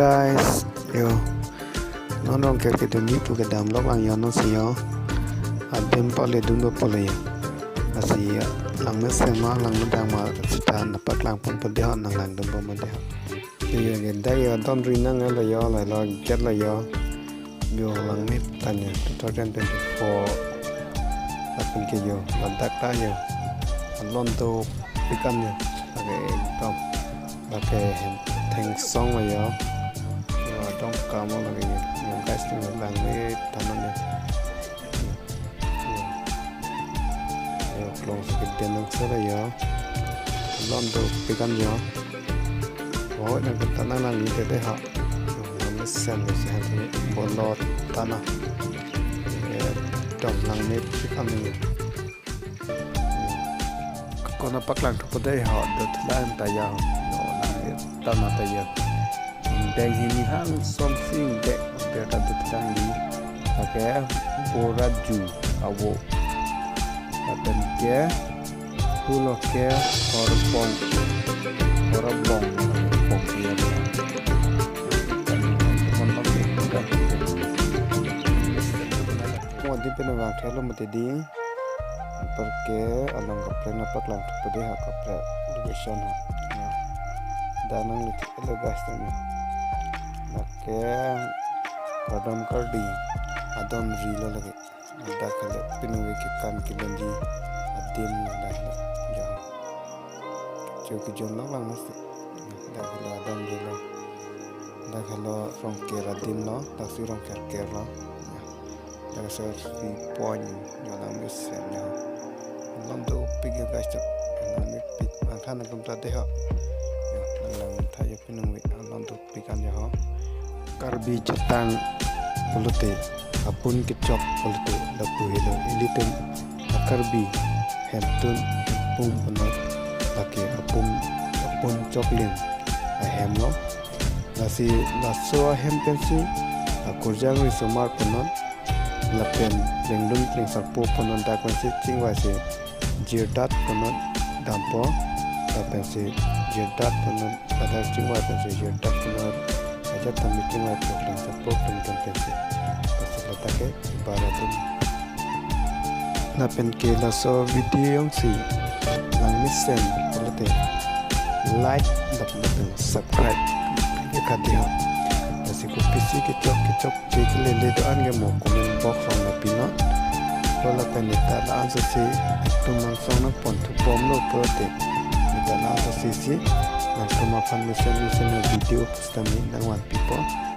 guys, yo, non kel ke demi pu ke dam lok ang yo non si yo, adem pole dung do pole yo, asi lang me sema lang me dang ma stan pak lang pun pun dia nang lang dum ma dia, yo gen da yo don ri nang la yo la lo get la yo lang me tan yo 2024 apun ke yo lan tak ta yo, lon to pikan yo, age tom, age thang song là yo trong cam là cái những cái sinh hoạt làng với tầm này yo long sẽ cái tiền năng sẽ là yo lon đồ bị căn yo mỗi lần cái tận năng là như thế đấy họ nó xem được sẽ thế một lọt tận nào trong làng với bị căn này còn nó bắt làng thuộc đây họ được làm tại giàu tao nói tại giờ Engdeng ini hang something dek biar kata tang di pakai boraju awo dan ke pulau ke Mulokbong Rongkel bong dia mau di penawang thelo mati di perke along kapre na paklang pade ha kapre location ha danang litik ele guys tani nake kardom kardi adom rilo lagi ada kale pinuwe ke kan kilenji adim da ja chok jon lang masti da kale adom rilo da kale rongkel adim no da si rongkel kerla da so si point yo lang misen yo londo pigi guys tak nami pit angkan ngam ta de ha lang thay pinung wi alon tu pikan ya ho karbi tang polute apun ke chok polute la puhilo ilitum karbi hentun pum panot lake apun choklin a hemlo lasi laso hempensi akurjang ri somar panot lapen lengdun kling sarpo panot da kwansi chingwa se jirdat panot dampo lapensi jirdat panot pada chingwa pensi jirdat panot aja tamit chingwa kling sarpo kling pensi pasal take baratin lapen ke laso video si lang misen polite like lapen subscribe ke kadiaasi ko pisi ke chok ke le do an ge mo comment box on la pino la penita la ansa si tumang song na pon tu pom lo prote mita la ansa si na tuma fan misen video postami na one people